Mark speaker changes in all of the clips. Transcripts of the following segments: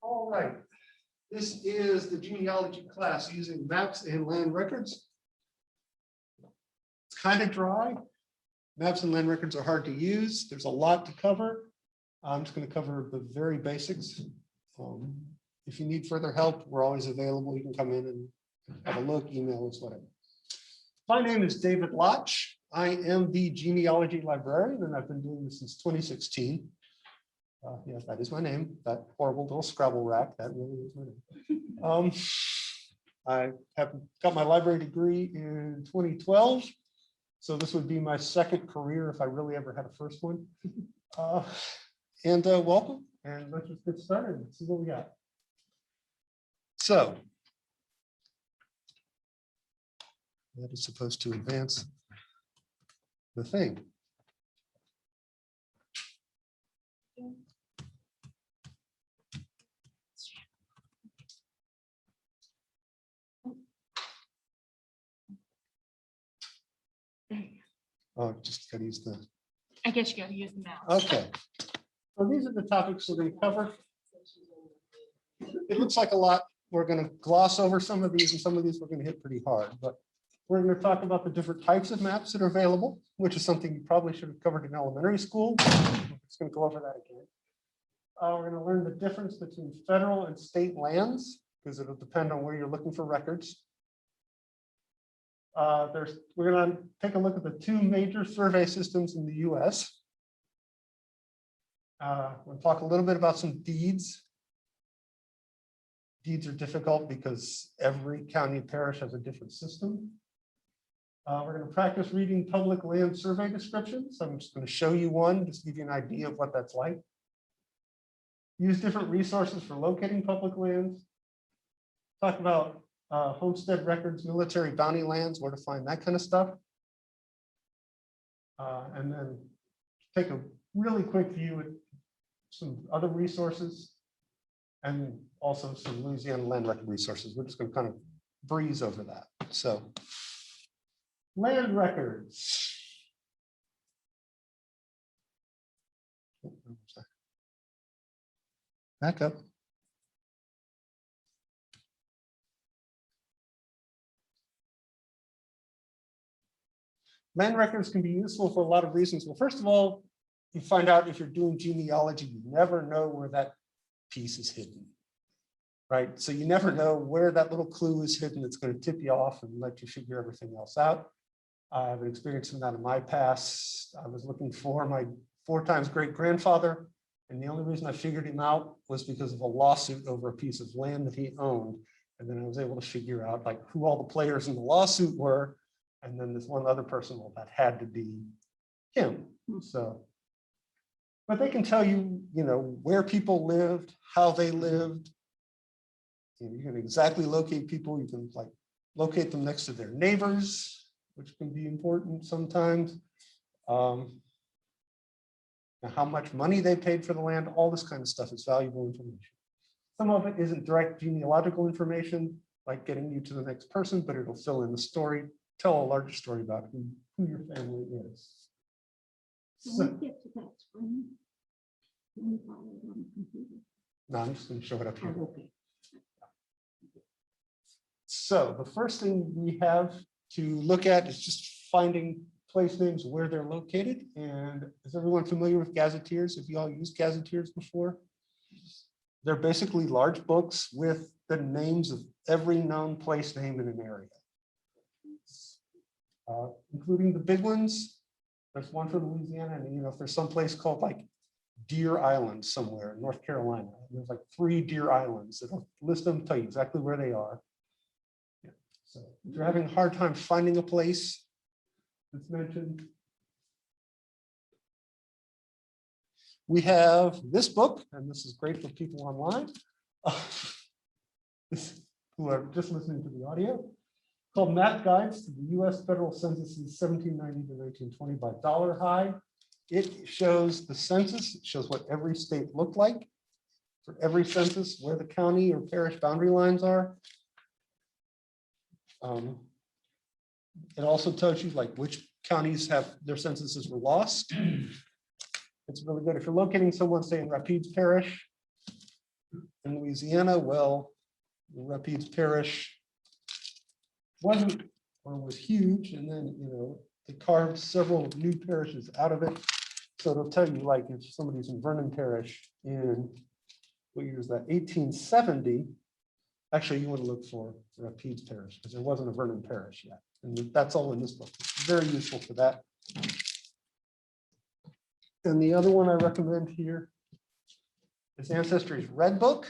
Speaker 1: All right. This is the genealogy class using maps and land records. It's kind of dry. Maps and land records are hard to use. There's a lot to cover. I'm just going to cover the very basics. If you need further help, we're always available. You can come in and have a look, email us, whatever. My name is David Lotch. I am the genealogy librarian, and I've been doing this since 2016. Yes, that is my name. That horrible little Scrabble rack, that really is my name. I have got my library degree in 2012. So this would be my second career if I really ever had a first one. Welcome, and let's just get started and see what we got. So that is supposed to advance the thing. Oh, just gotta use the.
Speaker 2: I guess you gotta use the mouse.
Speaker 1: Okay. So these are the topics we're going to cover. It looks like a lot. We're going to gloss over some of these, and some of these we're going to hit pretty hard. But we're going to talk about the different types of maps that are available, which is something you probably should have covered in elementary school. I'm just going to go over that again. We're going to learn the difference between federal and state lands, because it'll depend on where you're looking for records. We're going to take a look at the two major survey systems in the U.S. We'll talk a little bit about some deeds. Deeds are difficult because every county and parish has a different system. We're going to practice reading public land survey descriptions. I'm just going to show you one, just to give you an idea of what that's like. Use different resources for locating public lands. Talk about homestead records, military bounty lands, where to find that kind of stuff. And then take a really quick view at some other resources and also some Louisiana land record resources. We're just going to kind of breeze over that. So, land records. Back up. Land records can be useful for a lot of reasons. Well, first of all, you find out if you're doing genealogy, you never know where that piece is hidden, right? So you never know where that little clue is hidden that's going to tip you off and let you figure everything else out. I have an experience in that in my past. I was looking for my 4 times great-grandfather, and the only reason I figured him out was because of a lawsuit over a piece of land that he owned. And then I was able to figure out like who all the players in the lawsuit were. And then this one other person, well, that had to be him. So, but they can tell you, you know, where people lived, how they lived. You can exactly locate people. You can like locate them next to their neighbors, which can be important sometimes. How much money they paid for the land, all this kind of stuff is valuable information. Some of it isn't direct genealogical information, like getting you to the next person, but it'll fill in the story, tell a larger story about who your family is. So,
Speaker 3: When we get to that screen, can we follow it on the computer?
Speaker 1: no, I'm just going to show it up here.
Speaker 3: Oh, okay.
Speaker 1: So the first thing we have to look at is just finding place names where they're located. And is everyone familiar with gazetteers? Have you all used gazetteers before? They're basically large books with the names of every known place name in an area. Including the big ones. There's one for Louisiana, and you know, if there's some place called like Deer Island somewhere in North Carolina, there's like 3 Deer Islands. It'll list them, tell you exactly where they are. Yeah. So if you're having a hard time finding a place that's mentioned, we have this book, and this is great for people online who are just listening to the audio, called Map Guides to the U.S. Federal Censuses 1790 to 1920 by Dollar High. It shows the census. It shows what every state looked like for every census, where the county or parish boundary lines are. It also tells you like which counties have their censuses were lost. It's really good if you're locating someone, say in Rapides Parish, in Louisiana? Well, Rapides Parish wasn't or was huge, and then they carved several new parishes out of it. So it'll tell you, like, if somebody's in Vernon Parish in, what year is that, 1870, actually you want to look for Rapides Parish because there wasn't a Vernon Parish yet. And that's all in this book. It's very useful for that. And the other one I recommend here is Ancestry's Red Book,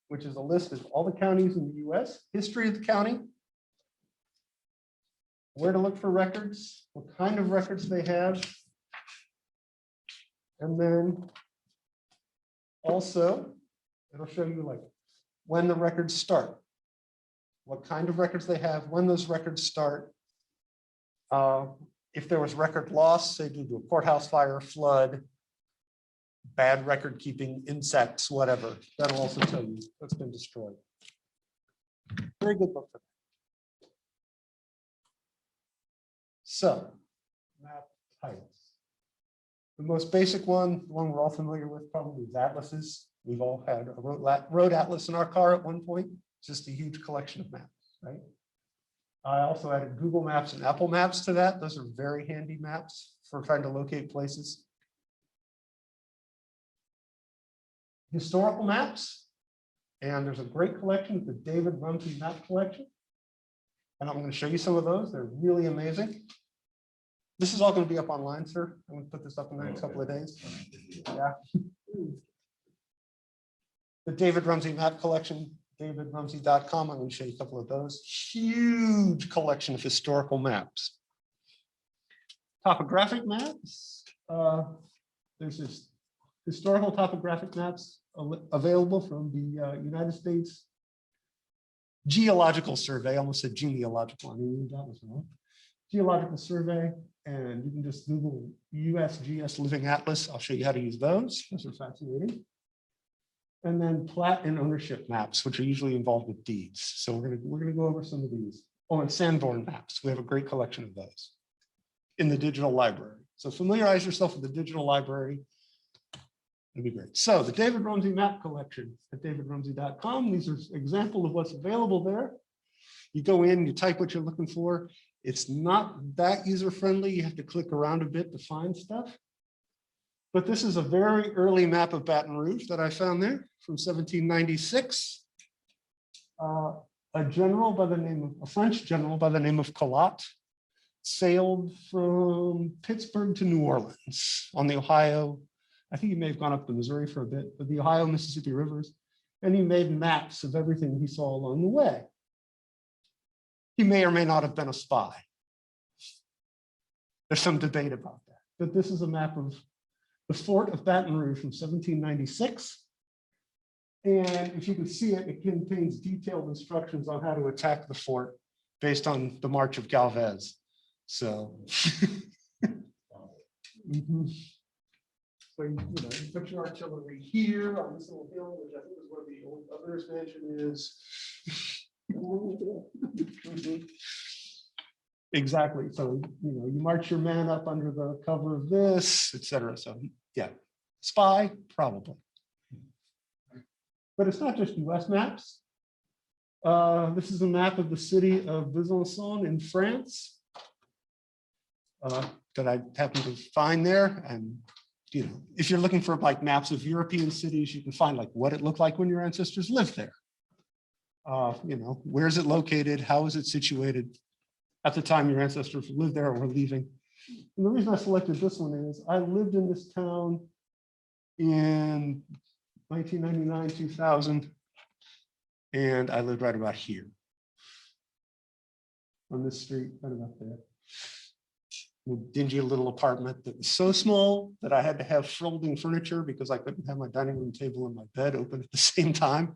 Speaker 1: which is a list of all the counties in the US, history of the county, where to look for records, what kind of records they have, and then also it'll show you like when the records start, what kind of records they have, when those records start. If there was record loss, say due to a courthouse fire, flood, bad record keeping, insects, whatever, that'll also tell you what's been destroyed. Very good book for that. So, map titles. The most basic one, the one we're all familiar with probably is atlases. We've all had a road atlas in our car at one point. It's just a huge collection of maps, right? I also added Google Maps and Apple Maps to that. Those are very handy maps for trying to locate places. Historical maps. And there's a great collection, the David Ramsey map collection. And I'm going to show you some of those. They're really amazing. This is all going to be up online, sir. I'm going to put this up in the next couple of days. Yeah. The David Ramsey map collection, davidramsey.com. I'm going to show you a couple of those. Huge collection of historical maps. Topographic maps. There's this historical topographic maps available from the United States Geological Survey. I almost said genealogical. I mean, that was wrong. Geological Survey, and you can just Google USGS Living Atlas. I'll show you how to use those. Those are fascinating. And then plat and ownership maps, which are usually involved with deeds. So we're gonna go over some of these. Oh, and Sanborn maps. We have a great collection of those in the digital library. So familiarize yourself with the digital library. It'd be great. So the David Ramsey map collection at davidramsey.com. These are examples of what's available there. You go in, you type what you're looking for. It's not that user-friendly. You have to click around a bit to find stuff. But this is a very early map of Baton Rouge that I found there from 1796. A French general by the name of Collot sailed from Pittsburgh to New Orleans on the Ohio. I think he may have gone up the Missouri for a bit, but the Ohio, Mississippi rivers. And he made maps of everything he saw along the way. He may or may not have been a spy. There's some debate about that. But this is a map of the fort of Baton Rouge from 1796. And if you can see it, it contains detailed instructions on how to attack the fort based on the March of Galvez. So, So you put your artillery here on this little hill, which I think is where the old governor's mansion is. Exactly. So you march your man up under the cover of this, etc. So yeah, spy probably. But it's not just U.S. maps. This is a map of the city of Besançon in France that I happened to find there. And if you're looking for like maps of European cities, you can find like what it looked like when your ancestors lived there. Where is it located? How is it situated? At the time your ancestors lived there or were leaving. And the reason I selected this one is I lived in this town in 1999, 2000, and I lived right about here on this street, right about there. A dingy little apartment that was so small that I had to have folding furniture because I couldn't have my dining room table and my bed open at the same time.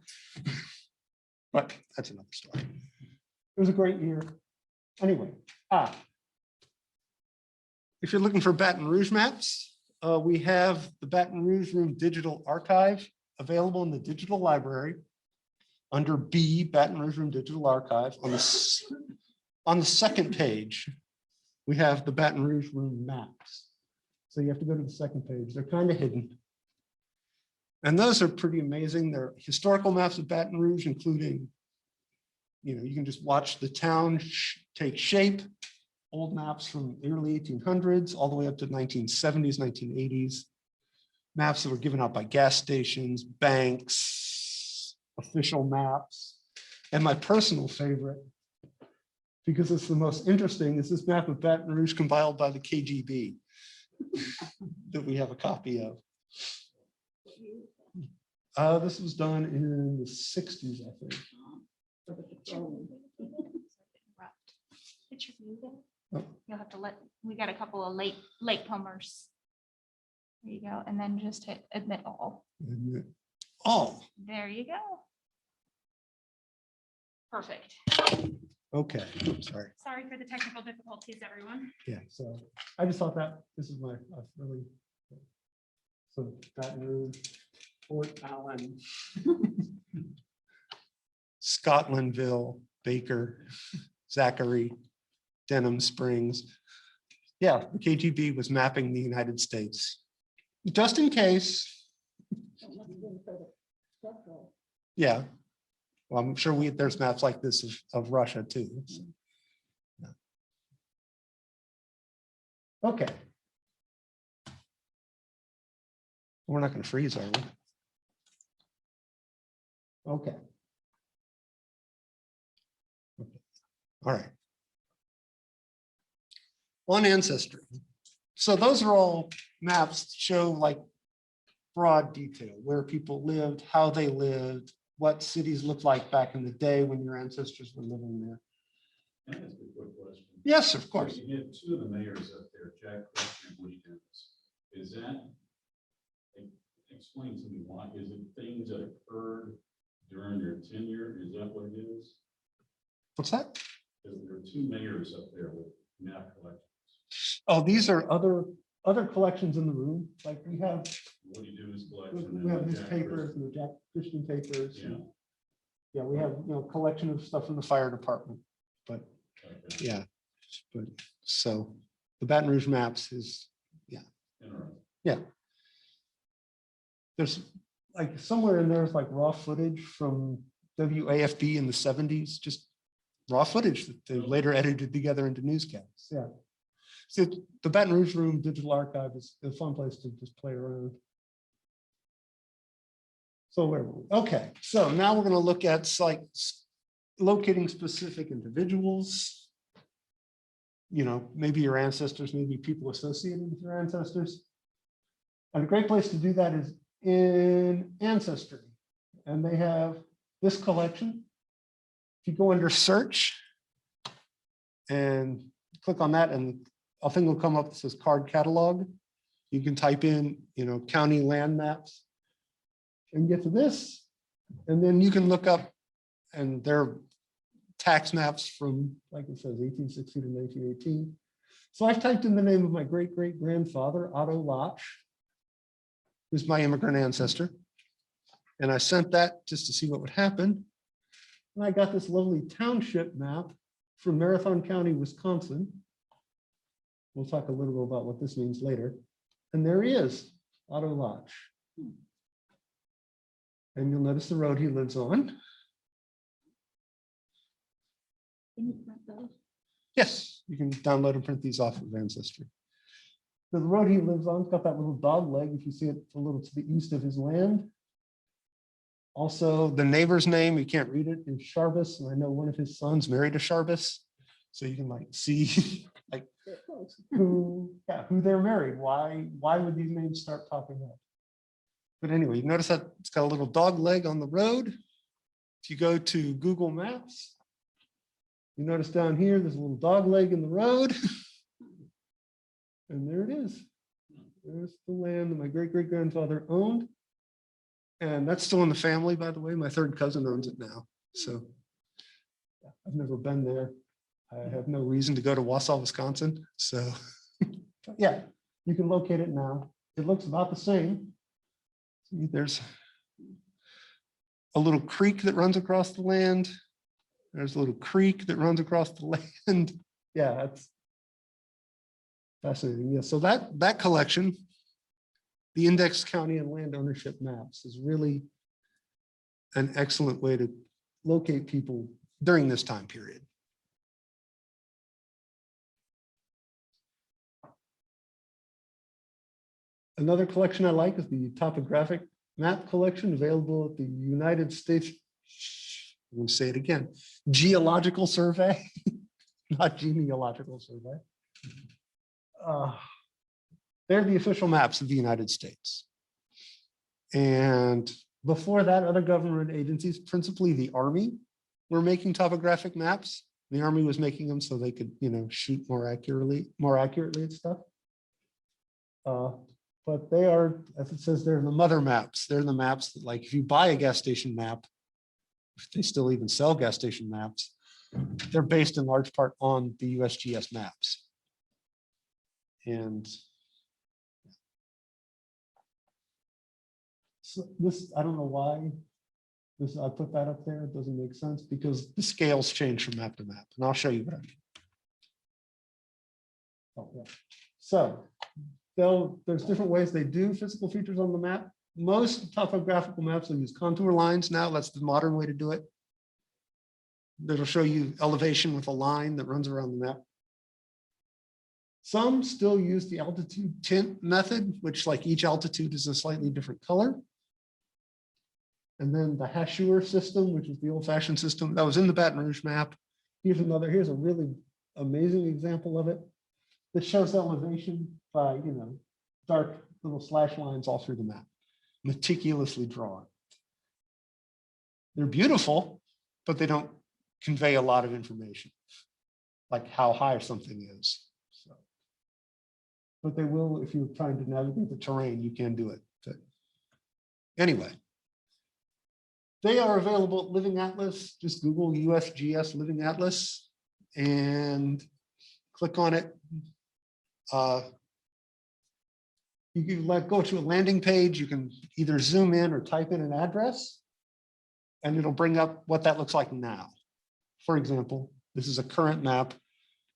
Speaker 1: But that's another story. It was a great year. Anyway, if you're looking for Baton Rouge maps, we have the Baton Rouge Room Digital Archive available in the digital library under B, Baton Rouge Room Digital Archive. On the second page, we have the Baton Rouge Room maps. So you have to go to the second page. They're kind of hidden. And those are pretty amazing. They're historical maps of Baton Rouge, including, you can just watch the town take shape. Old maps from the early 1800s, all the way up to 1970s, 1980s. Maps that were given out by gas stations, banks, official maps. And my personal favorite, because it's the most interesting, is this map of Baton Rouge compiled by the KGB that we have a copy of. This was done in the 60s, I think.
Speaker 2: It's your view there.
Speaker 1: Oh.
Speaker 2: You'll have to we got a couple of late comers. There you go. And then just hit admit all.
Speaker 1: Oh,
Speaker 2: There you go. Perfect.
Speaker 1: okay. Sorry.
Speaker 2: Sorry for the technical difficulties, everyone.
Speaker 1: Yeah, so I just thought that this is my really, so Baton Rouge, Fort Allen, Scotlandville, Baker, Zachary, Denham Springs. Yeah, the KGB was mapping the United States, just in case. Yeah, well, I'm sure there's maps like this of Russia too. So, yeah. Okay. We're not going to freeze, are we? Okay. All right. On Ancestry. So those are all maps that show like broad detail, where people lived, how they lived, what cities looked like back in the day when your ancestors were living there.
Speaker 4: Can I ask a quick question?
Speaker 1: Yes, of course.
Speaker 4: So you have two of the mayors up there, Jack Christian and Woody Dennis. Is that, explain to me why, is it things that occurred during their tenure? Is that what it is?
Speaker 1: What's that?
Speaker 4: Because there are two mayors up there with map collections.
Speaker 1: Oh, these are other collections in the room. Like we have
Speaker 4: Woody Dennis collection.
Speaker 1: We have
Speaker 4: and
Speaker 1: his
Speaker 4: Jack
Speaker 1: papers and the Jack Christian papers.
Speaker 4: Yeah.
Speaker 1: Yeah, we have, collection of stuff from the fire department, but
Speaker 4: Okay.
Speaker 1: yeah. But so the Baton Rouge maps is,
Speaker 4: Interesting.
Speaker 1: there's like somewhere in there is like raw footage from WAFB in the 70s, just raw footage that they later edited together into newscasts. Yeah. So the Baton Rouge Room Digital Archive is a fun place to just play around. So where were we? Okay, so now we're going to look at like locating specific individuals. Maybe your ancestors, maybe people associated with your ancestors. And a great place to do that is in Ancestry. And they have this collection. If you go under search and click on that, and a thing will come up that says card catalog. You can type in, county land maps and get to this. And then you can look up, and they're tax maps from, like it says, 1860 to 1918. So I've typed in the name of my great-great-grandfather, Otto Lotch, who's my immigrant ancestor. And I sent that just to see what would happen. And I got this lovely township map from Marathon County, Wisconsin. We'll talk a little bit about what this means later. And there he is, Otto Lotch. And you'll notice the road he lives on. Yes, you can download and print these off of Ancestry. So the road he lives on, it's got that little dog leg, if you see it a little to the east of his land. Also, the neighbor's name, you can't read it, is Sharbus, and I know one of his sons married a Sharbus. So you can like see like who they're married. Why would these names start popping up? But anyway, you notice that it's got a little dog leg on the road. If you go to Google Maps, you notice down here, there's a little dog leg in the road. And there it is. There's the land that my great-great-grandfather owned. And that's still in the family, by the way. My third cousin owns it now. So I've never been there. I have no reason to go to Wausau, Wisconsin. So yeah, you can locate it now. It looks about the same. See, there's a little creek that runs across the land. There's a little creek that runs across the land. Yeah, that's fascinating. Yeah, so that collection the index county and land ownership maps is really an excellent way to locate people during this time period. Another collection I like is the topographic map collection available at the United States, I'm going to say it again, Geological Survey, not Genealogical Survey. They're the official maps of the United States. And before that, other government agencies, principally the Army, were making topographic maps. The Army was making them so they could, shoot more accurately at stuff. But they are, as it says, they're the mother maps. They're the maps that, like, if you buy a gas station map, if they still even sell gas station maps, they're based in large part on the USGS maps. And so this, I don't know why I put that up there. It doesn't make sense because the scales change from map to map. And I'll show you what I mean. Oh, yeah. So there's different ways they do physical features on the map. Most topographical maps will use contour lines now. That's the modern way to do it. That'll show you elevation with a line that runs around the map. Some still use the altitude tint method, which, like, each altitude is a slightly different color. And then the Hacheur system, which is the old-fashioned system that was in the Baton Rouge map. Here's a really amazing example of it. That shows elevation by, dark little slash lines all through the map, meticulously drawn. They're beautiful, but they don't convey a lot of information, like how high something is. So, but they will, if you're trying to navigate the terrain, you can do it. But anyway, they are available at Living Atlas. Just Google USGS Living Atlas and click on it. You can go to a landing page. You can either zoom in or type in an address, and it'll bring up what that looks like now. For example, this is a current map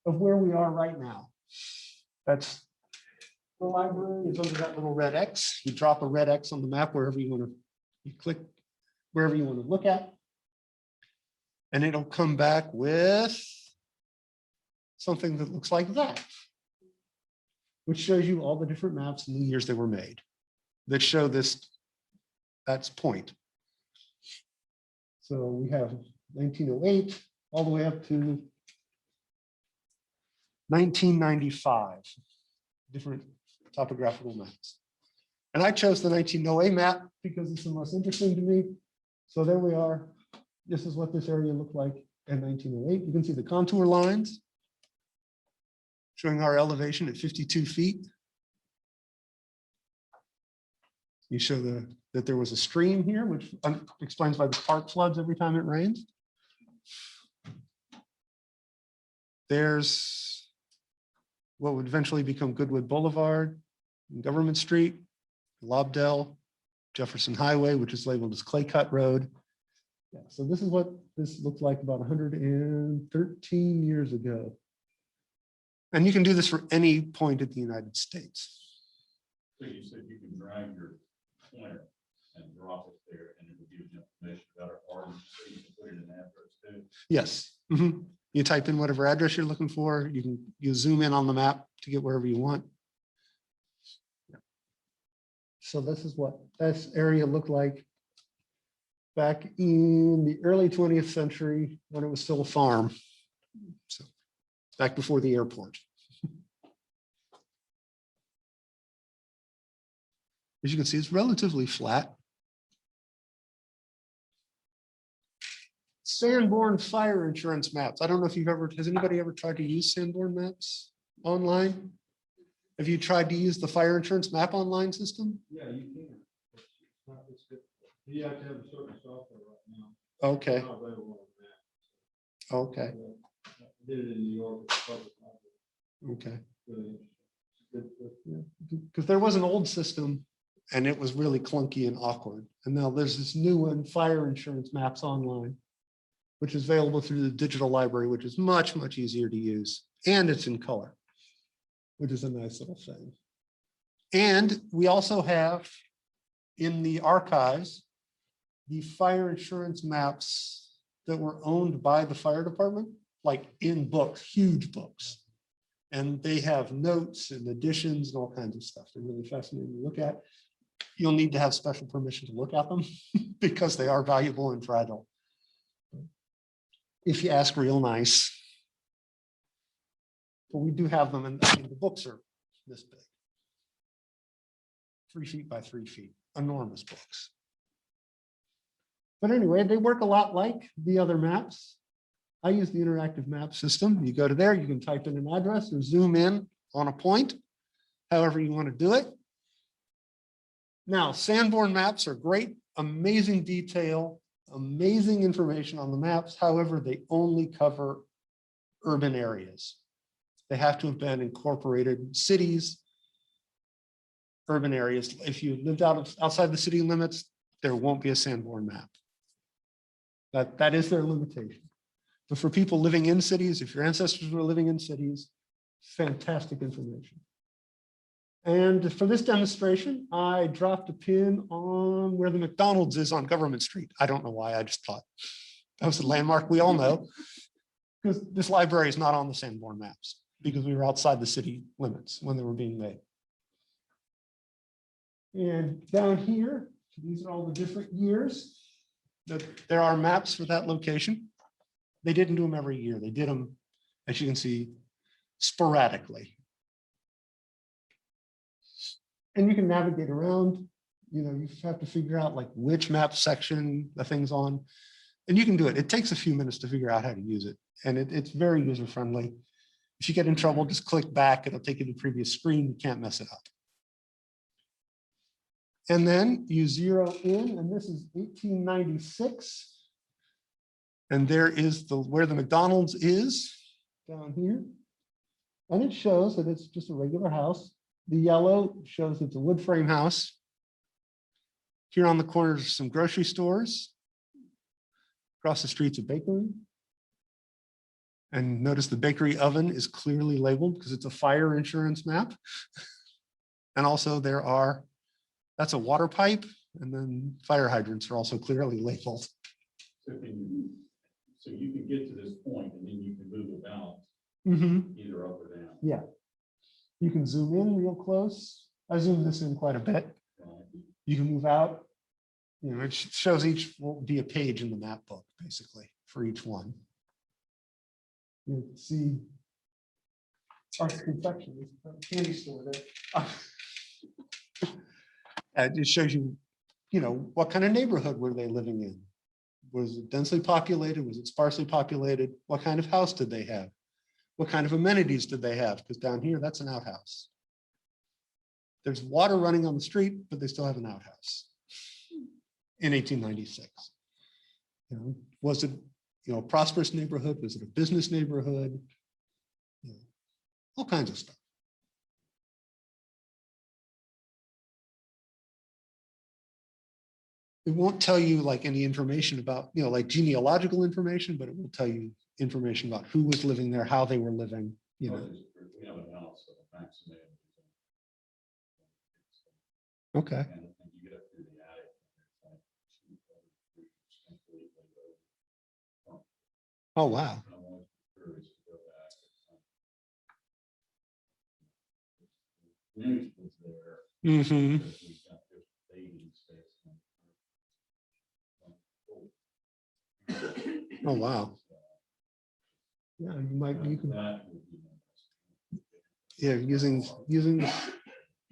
Speaker 1: of where we are right now. That's the library is under that little red X. You drop a red X on the map wherever you want to, you click wherever you want to look at, and it'll come back with something that looks like that, which shows you all the different maps and the years they were made that show this, that's point. So we have 1908 all the way up to 1995, different topographical maps. And I chose the 1908 map because it's the most interesting to me. So there we are. This is what this area looked like in 1908. You can see the contour lines showing our elevation at 52 feet. You show that there was a stream here, which explains why the park floods every time it rains. There's what would eventually become Goodwood Boulevard, Government Street, Lobdell, Jefferson Highway, which is labeled as Clay Cut Road. Yeah, so this is what this looked like about 113 years ago. And you can do this for any point in the United States.
Speaker 4: So you said you can drag your pointer and drop it there and it will give you information about our party, so you can put in an address too.
Speaker 1: Yes. Mhm. You type in whatever address you're looking for. You zoom in on the map to get wherever you want. So this is what this area looked like back in the early 20th century when it was still a farm. So back before the airport. As you can see, it's relatively flat. Sanborn fire insurance maps. I don't know if has anybody ever tried to use Sanborn maps online? Have you tried to use the fire insurance map online system?
Speaker 5: Yeah, you can. It's good. You have to have a certain software right now.
Speaker 1: Okay,
Speaker 5: It's not available on that.
Speaker 1: okay,
Speaker 5: I did it in New York. It's public library.
Speaker 1: okay.
Speaker 5: Really interesting.
Speaker 1: Because there was an old system and it was really clunky and awkward. And now there's this new one, fire insurance maps online, which is available through the digital library, which is much, much easier to use. And it's in color, which is a nice little thing. And we also have in the archives, the fire insurance maps that were owned by the fire department, like in books, huge books. And they have notes and additions and all kinds of stuff. They're really fascinating to look at. You'll need to have special permission to look at them because they are valuable and fragile. If you ask real nice. But we do have them, and I mean, the books are this big. 3 feet by 3 feet, enormous books. But anyway, they work a lot like the other maps. I use the interactive map system. You go to there, you can type in an address or zoom in on a point, however you want to do it. Now, Sanborn maps are great, amazing detail, amazing information on the maps. However, they only cover urban areas. They have to have been incorporated cities, urban areas. If you lived outside the city limits, there won't be a Sanborn map. That is their limitation. But for people living in cities, if your ancestors were living in cities, fantastic information. And for this demonstration, I dropped a pin on where the McDonald's is on Government Street. I don't know why, I just thought that was a landmark we all know, because this library is not on the Sanborn maps because we were outside the city limits when they were being made. And down here, these are all the different years that there are maps for that location. They didn't do them every year. They did them, as you can see, sporadically. And you can navigate around, you have to figure out like which map section the thing's on. And you can do it. It takes a few minutes to figure out how to use it. And it's very user-friendly. If you get in trouble, just click back. It'll take you to the previous screen. You can't mess it up. And then you zero in, and this is 1896. And there is where the McDonald's is down here. And it shows that it's just a regular house. The yellow shows it's a wood frame house. Here on the corners are some grocery stores. Across the street's a bakery. And notice the bakery oven is clearly labeled because it's a fire insurance map. And also that's a water pipe, and then fire hydrants are also clearly labeled.
Speaker 4: So you can get to this point and then you can move about either up or down.
Speaker 1: Yeah. You can zoom in real close. I zoomed this in quite a bit. You can move out. It shows each will be a page in the map book, basically, for each one. You can see Arts Confection, candy store there. It shows you, what kind of neighborhood were they living in? Was it densely populated? Was it sparsely populated? What kind of house did they have? What kind of amenities did they have? Because down here, that's an outhouse. There's water running on the street, but they still have an outhouse in 1896. Was it, a prosperous neighborhood? Was it a business neighborhood? All kinds of stuff. It won't tell you like any information about, like genealogical information, but it will tell you information about who was living there, how they were living,
Speaker 4: We have a house of a vaccinated.
Speaker 1: Okay.
Speaker 4: And you get up through the attic.
Speaker 1: Oh, wow.
Speaker 4: Rouge was there.
Speaker 1: Mm-hmm.
Speaker 4: because we've got this bathing space.
Speaker 1: Oh, wow. Yeah, you can,
Speaker 4: That would be nice.
Speaker 1: yeah, using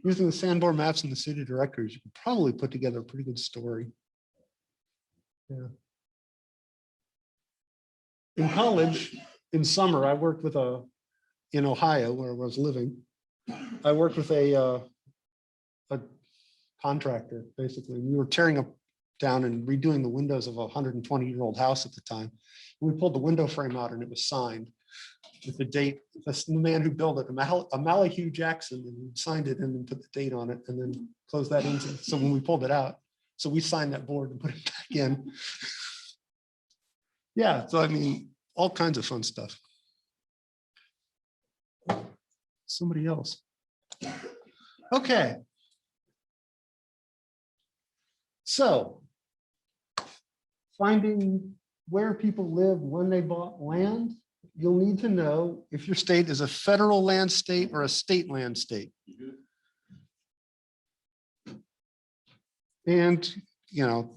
Speaker 1: the Sanborn maps and the city directories, you can probably put together a pretty good story. Yeah. In college, in summer, I worked with in Ohio, where I was living, I worked with a contractor, basically. We were tearing up down and redoing the windows of a 120-year-old house at the time. We pulled the window frame out and it was signed with the date. The man who built it, Malahue Jackson, and he signed it and then put the date on it and then closed that in. So when we pulled it out, so we signed that board and put it back in. Yeah, so I mean, all kinds of fun stuff. Somebody else. Okay, So finding where people live when they bought land, you'll need to know if your state is a federal land state or a state land state. And, you know,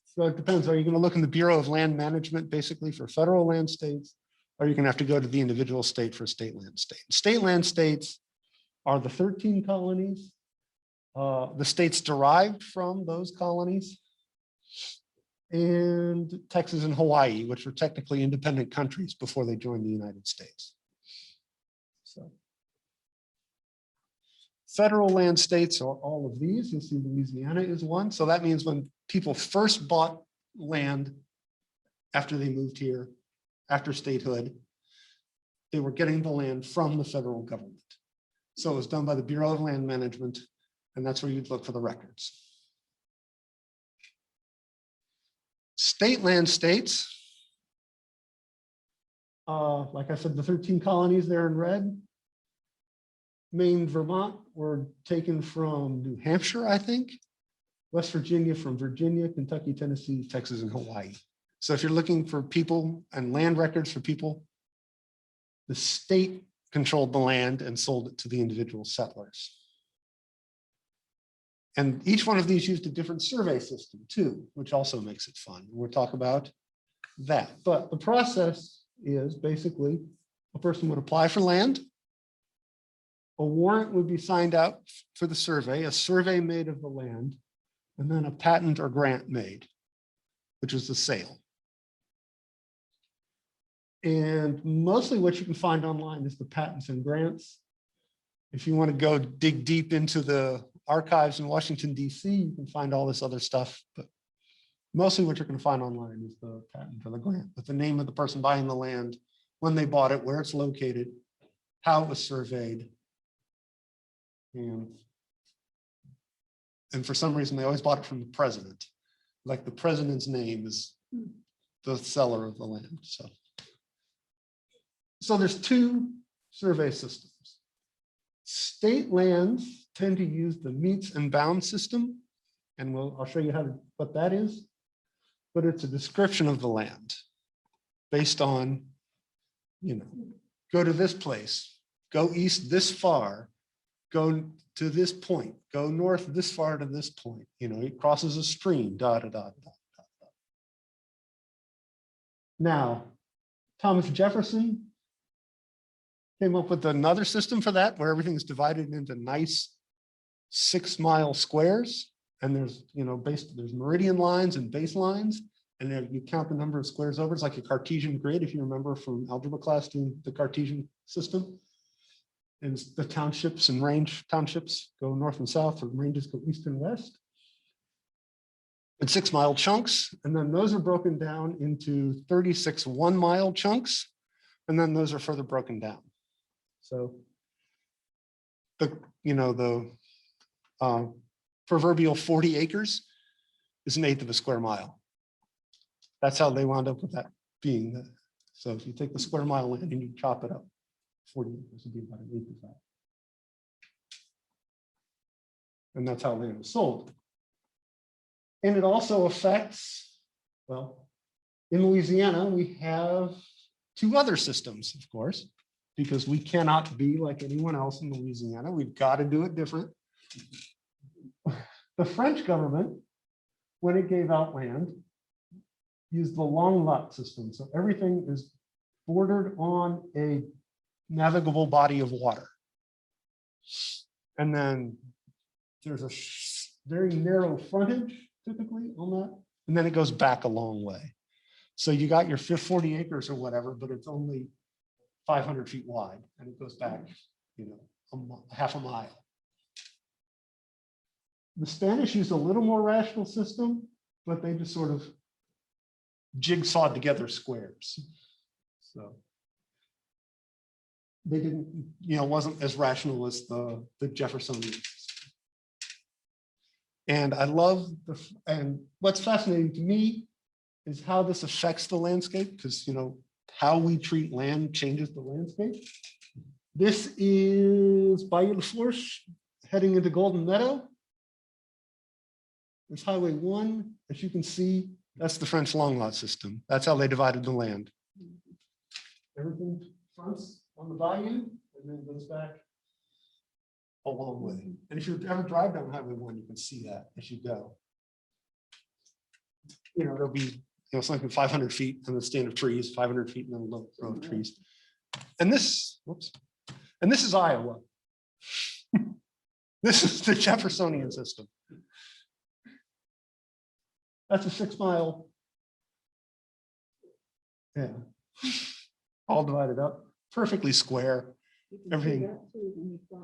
Speaker 1: so it depends. Are you going to look in the Bureau of Land Management basically for federal land states? Or you're going to have to go to the individual state for state land state. State land states are the 13 colonies. The states derived from those colonies. And Texas and Hawaii, which were technically independent countries before they joined the United States. So federal land states are all of these. You'll see Louisiana is one. So that means when people first bought land after they moved here, after statehood, they were getting the land from the federal government. So it was done by the Bureau of Land Management, and that's where you'd look for the records. State land states, like I said, the 13 colonies there in red. Maine, Vermont were taken from New Hampshire, I think. West Virginia from Virginia, Kentucky, Tennessee, Texas, and Hawaii. So if you're looking for people and land records for people, the state controlled the land and sold it to the individual settlers. And each one of these used a different survey system too, which also makes it fun. We'll talk about that. But the process is basically a person would apply for land. A warrant would be signed out for the survey, a survey made of the land, and then a patent or grant made, which is the sale. And mostly what you can find online is the patents and grants. If you want to go dig deep into the archives in Washington, DC, you can find all this other stuff, but mostly what you're going to find online is the patent or the grant with the name of the person buying the land, when they bought it, where it's located, how it was surveyed. And for some reason, they always bought it from the president. Like the president's name is the seller of the land. So there's two survey systems. State lands tend to use the meets and bounds system, and I'll show you what that is. But it's a description of the land based on, go to this place, go east this far, go to this point, go north this far to this point. It crosses a stream, da da da da da. Now, Thomas Jefferson came up with another system for that, where everything is divided into nice 6-mile squares. And there's, there's meridian lines and baselines, and then you count the number of squares over. It's like a Cartesian grid, if you remember from algebra class, doing the Cartesian system. And the townships and range townships go north and south, or ranges go east and west. In 6-mile chunks, and then those are broken down into 36 1-mile chunks, and then those are further broken down. So the proverbial 40 acres is 1/8 of a square mile. That's how they wound up with that being. So if you take the square mile land and you chop it up, 40 acres would be about 1/8 of that. And that's how land was sold. And it also affects, well, in Louisiana, we have 2 other systems, of course, because we cannot be like anyone else in Louisiana. We've got to do it different. The French government, when it gave out land, used the long lot system. So everything is bordered on a navigable body of water. And then there's a very narrow frontage typically on that. And then it goes back a long way. So you got your 40 acres or whatever, but it's only 500 feet wide, and it goes back, half a mile. The Spanish used a little more rational system, but they just sort of jigsawed together squares. So they didn't, wasn't as rational as the Jeffersonian system. And I love and what's fascinating to me is how this affects the landscape, because how we treat land changes the landscape. This is Bayou La Fourche heading into Golden Meadow. There's Highway 1, as you can see, that's the French long lot system. That's how they divided the land. Everything fronts on the bayou and then goes back a long way. And if you ever drive down Highway 1, you can see that as you go. You know, there'll be, something 500 feet from the stand of trees, 500 feet in the low row of trees. And this, whoops, and this is Iowa. This is the Jeffersonian system. That's a 6 mile. Yeah. All divided up, perfectly square.
Speaker 3: You can see
Speaker 1: Everything.
Speaker 3: that too when you fly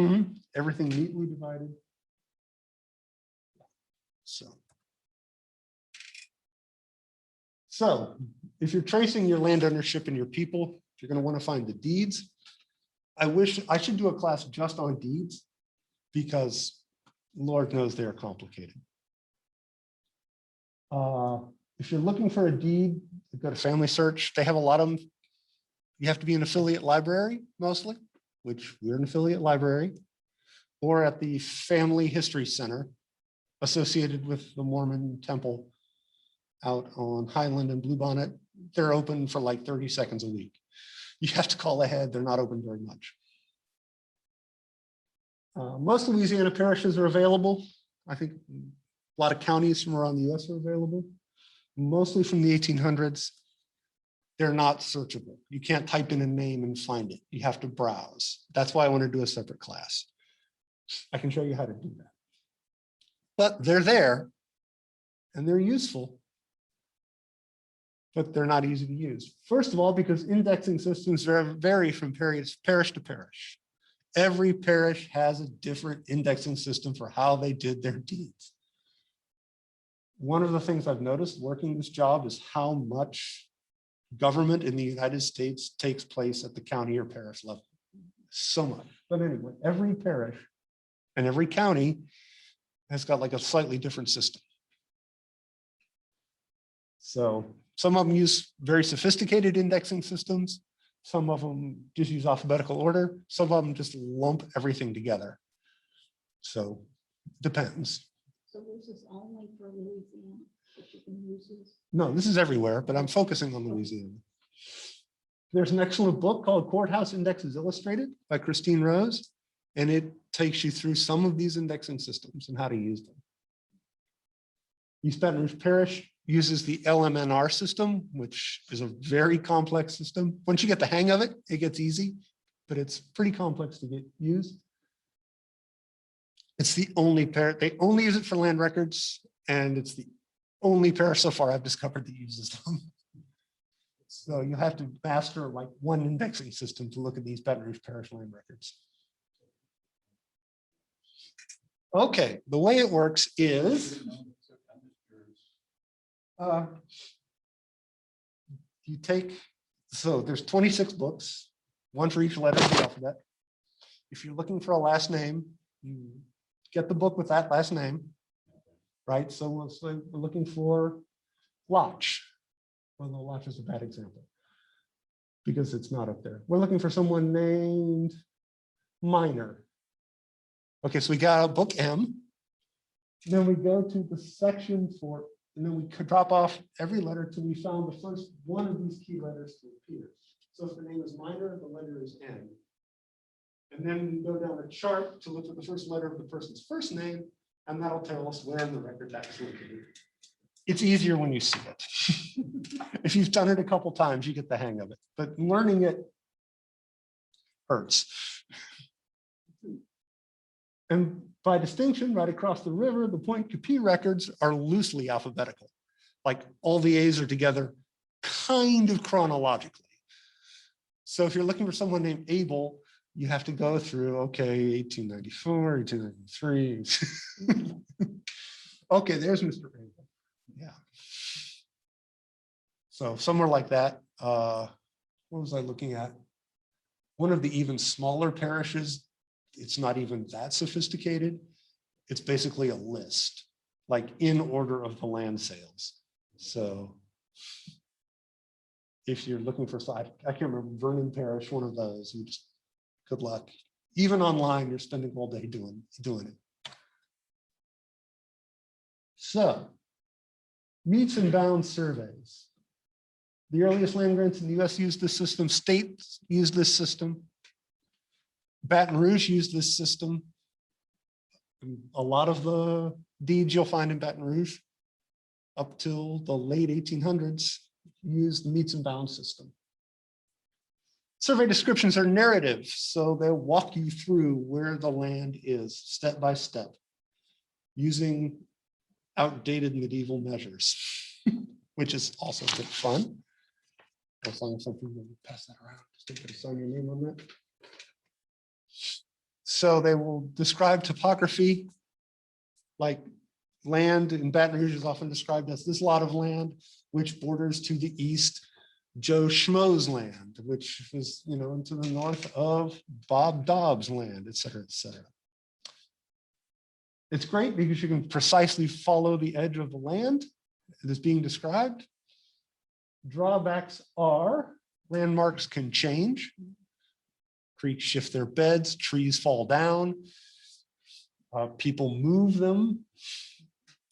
Speaker 3: over.
Speaker 1: Everything neatly divided. So if you're tracing your land ownership and your people, you're going to want to find the deeds. I wish I should do a class just on deeds because Lord knows they're complicated. If you're looking for a deed, go to Family Search. They have a lot of them. You have to be an affiliate library mostly, which we're an affiliate library, or at the Family History Center associated with the Mormon Temple out on Highland and Bluebonnet. They're open for like 30 seconds a week. You have to call ahead. They're not open very much. Most Louisiana parishes are available. I think a lot of counties from around the US are available, mostly from the 1800s. They're not searchable. You can't type in a name and find it. You have to browse. That's why I want to do a separate class. I can show you how to do that. But they're there and they're useful, but they're not easy to use. First of all, because indexing systems vary from parish to parish. Every parish has a different indexing system for how they did their deeds. One of the things I've noticed working this job is how much government in the United States takes place at the county or parish level. So much. But anyway, every parish and every county has got like a slightly different system. So some of them use very sophisticated indexing systems. Some of them just use alphabetical order. Some of them just lump everything together. So depends.
Speaker 3: So this is only for Louisiana that you can use this?
Speaker 1: No, this is everywhere, but I'm focusing on Louisiana. There's an excellent book called Courthouse Indexes Illustrated by Christine Rose, and it takes you through some of these indexing systems and how to use them. East Baton Rouge Parish uses the LMNR system, which is a very complex system. Once you get the hang of it, it gets easy, but it's pretty complex to get used. It's the only parish, they only use it for land records, and it's the only parish so far I've discovered that uses them. So you have to master like one indexing system to look at these Baton Rouge Parish land records. Okay, the way it works is you take, so there's 26 books, one for each letter of the alphabet. If you're looking for a last name, you get the book with that last name, right? So we're looking for Lodge. Well, no, Lodge is a bad example because it's not up there. We're looking for someone named Minor. Okay, so we got a book M. Then we go to the section for, and then we could drop off every letter till we found the first one of these key letters to appear. So if the name is Minor, the letter is N. And then we go down a chart to look for the first letter of the person's first name, and that'll tell us where in the record that's located. It's easier when you see it. If you've done it a couple times, you get the hang of it, but learning it hurts. And by distinction, right across the river, the Point Coupee records are loosely alphabetical. Like all the A's are together kind of chronologically. So if you're looking for someone named Abel, you have to go through, okay, 1894, 1893. Okay, there's Mr. Abel. Yeah. So somewhere like that. What was I looking at? One of the even smaller parishes, it's not even that sophisticated. It's basically a list, like in order of the land sales. So if you're looking for, I can't remember, Vernon Parish, one of those, you just, good luck. Even online, you're spending all day doing it. So, meets and bounds surveys. The earliest land grants in the US used this system, states used this system. Baton Rouge used this system. A lot of the deeds you'll find in Baton Rouge up till the late 1800s used the meets and bounds system. Survey descriptions are narrative, so they'll walk you through where the land is step by step using outdated medieval measures, which is also good fun. As long as something will pass that around, just to sign your name on that. So they will describe topography, like land in Baton Rouge is often described as this lot of land, which borders to the east Joe Schmo's land, which is, into the north of Bob Dobbs' land, et cetera, et cetera. It's great because you can precisely follow the edge of the land that is being described. Drawbacks are landmarks can change. Creeks shift their beds, trees fall down. People move them,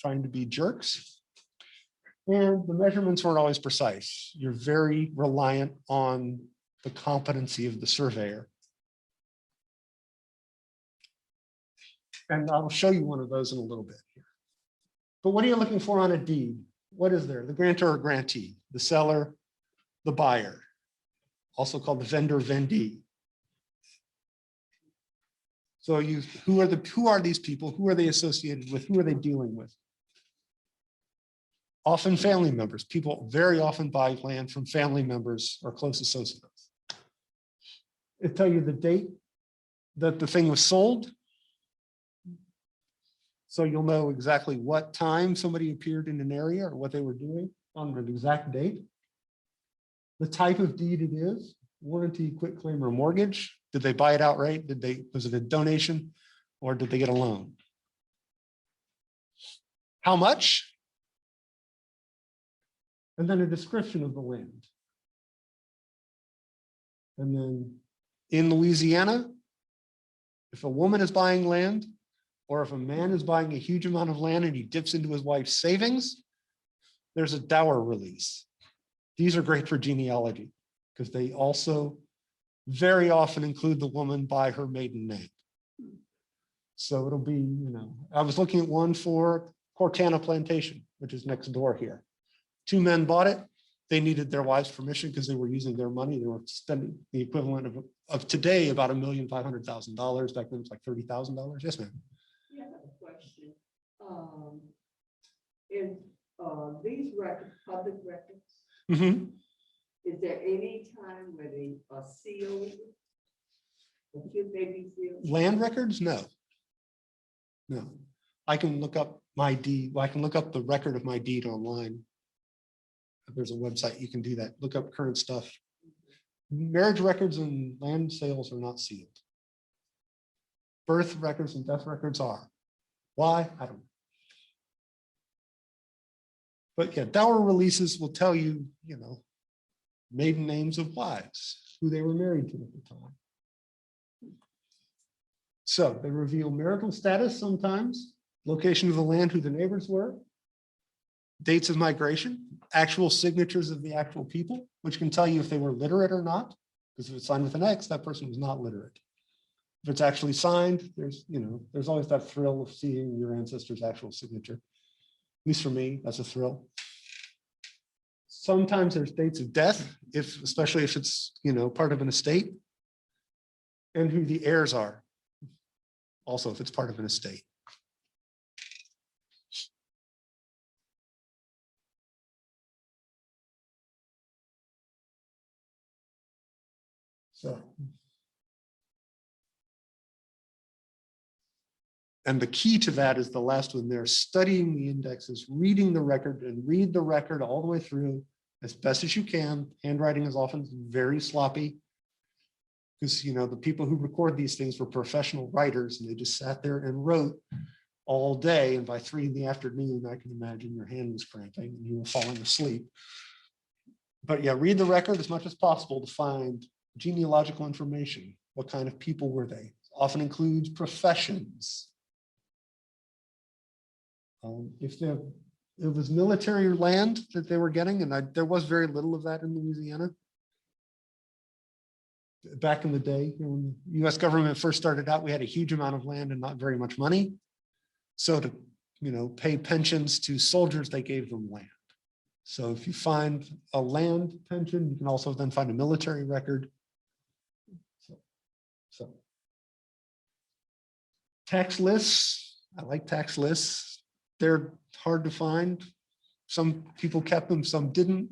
Speaker 1: trying to be jerks. And the measurements weren't always precise. You're very reliant on the competency of the surveyor. And I'll show you one of those in a little bit here. But what are you looking for on a deed? What is there? The grantor or grantee, the seller, the buyer, also called the vendor vendee. So who are these people? Who are they associated with? Who are they dealing with? Often family members. People very often buy land from family members or close associates. It tell you the date that the thing was sold. So you'll know exactly what time somebody appeared in an area or what they were doing on an exact date. The type of deed it is, warranty, quitclaim, or mortgage. Did they buy it outright? Was it a donation or did they get a loan? How much? And then a description of the land. And then in Louisiana, if a woman is buying land, or if a man is buying a huge amount of land and he dips into his wife's savings, there's a dower release. These are great for genealogy because they also very often include the woman by her maiden name. So it'll be, I was looking at one for Cortana Plantation, which is next door here. 2 men bought it. They needed their wives' permission because they were using their money. They were spending the equivalent of today about $1,500,000. Back then it was like $30,000. Yes, ma'am.
Speaker 3: Yeah, I have a question. Is these records, public records,
Speaker 1: Mhm.
Speaker 3: is there any time where they are sealed? Or should they be sealed?
Speaker 1: Land records? No. No. I can look up my deed. Well, I can look up the record of my deed online. There's a website you can do that. Look up current stuff. Marriage records and land sales are not sealed. Birth records and death records are. Why? I don't know. But yeah, dower releases will tell you, maiden names of wives, who they were married to at the time. So they reveal marital status sometimes, location of the land, who the neighbors were, dates of migration, actual signatures of the actual people, which can tell you if they were literate or not, because if it's signed with an X, that person was not literate. If it's actually signed, there's always that thrill of seeing your ancestor's actual signature. At least for me, that's a thrill. Sometimes there's dates of death, especially if it's, part of an estate, and who the heirs are. Also, if it's part of an estate. So. And the key to that is the last one there, studying the indexes, reading the record, and read the record all the way through as best as you can. Handwriting is often very sloppy because, the people who record these things were professional writers and they just sat there and wrote all day. And by 3 p.m, I can imagine your hand was cramping and you were falling asleep. But yeah, read the record as much as possible to find genealogical information. What kind of people were they? Often includes professions. If it was military land that they were getting, and there was very little of that in Louisiana. Back in the day, when the US government first started out, we had a huge amount of land and not very much money. So to, pay pensions to soldiers, they gave them land. So if you find a land pension, you can also then find a military record. So tax lists, I like tax lists. They're hard to find. Some people kept them, some didn't.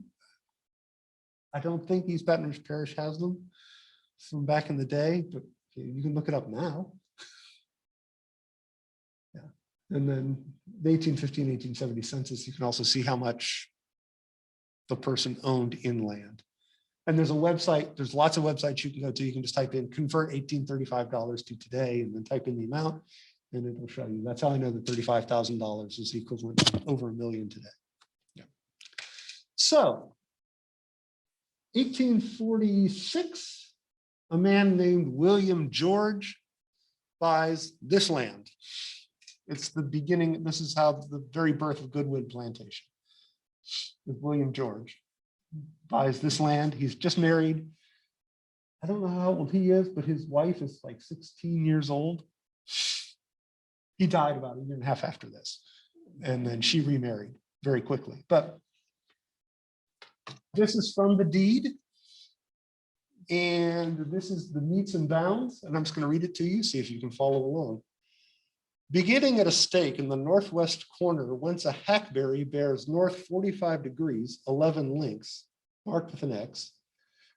Speaker 1: I don't think East Baton Rouge Parish has them from back in the day, but you can look it up now. Yeah. And then the 1815, 1870 census, you can also see how much the person owned in land. And there's a website, there's lots of websites you can go to. You can just type in convert $1835 to today and then type in the amount and it will show you. That's how I know that $35,000 is equivalent to over $1 million today. Yeah. So 1846, a man named William George buys this land. It's the beginning. This is how the very birth of Goodwood Plantation. With William George buys this land. He's just married. I don't know how old he is, but his wife is like 16 years old. He died about a year and a half after this. And then she remarried very quickly. But this is from the deed. And this is the meets and bounds. And I'm just going to read it to you, see if you can follow along. Beginning at a stake in the northwest corner, whence a hackberry bears north 45 degrees, 11 links, marked with an X,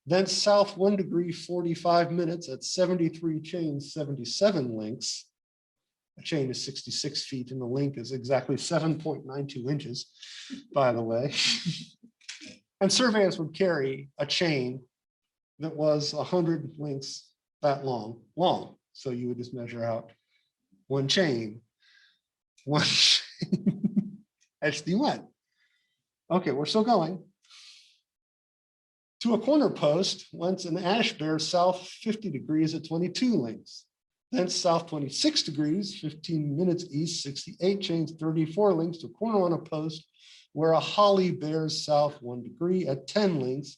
Speaker 1: then south 1 degree, 45 minutes at 73 chains, 77 links. A chain is 66 feet and the link is exactly 7.92 inches, by the way. And surveyors would carry a chain that was 100 links that long. So you would just measure out one chain, as you went. Okay, we're still going. To a corner post, whence an ash bears south 50 degrees at 22 links. Then south 26 degrees, 15 minutes east, 68 chains, 34 links to a corner on a post where a holly bears south 1 degree at 10 links.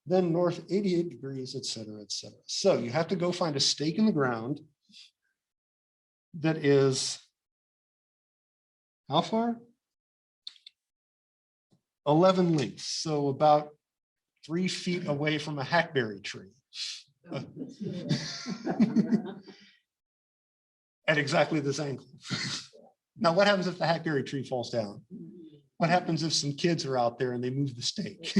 Speaker 1: Then north 88 degrees, et cetera, et cetera. So you have to go find a stake in the ground that is how far? 11 links, so about 3 feet away from a hackberry tree. At exactly this angle. Now, what happens if the hackberry tree falls down? What happens if some kids are out there and they move the stake?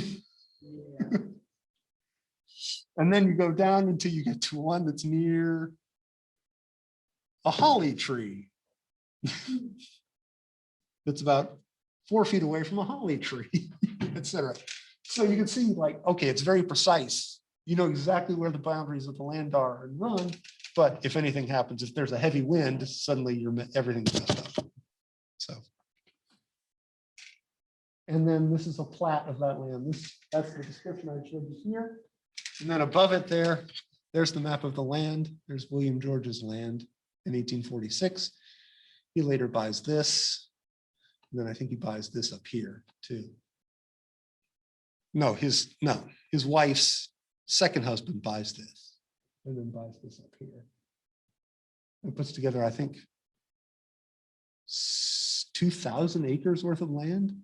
Speaker 1: And then you go down until you get to one that's near a holly tree. That's about 4 feet away from a holly tree, etc. So you can see, like, okay, it's very precise. You know exactly where the boundaries of the land are and run. But if anything happens, if there's a heavy wind, suddenly everything's messed up. So. And then this is a plat of that land. That's the description I showed you here. And then above it there's the map of the land. There's William George's land in 1846. He later buys this. And then I think he buys this up here too. No, his wife's second husband buys this and then buys this up here. And puts together, I think, 2,000 acres worth of land.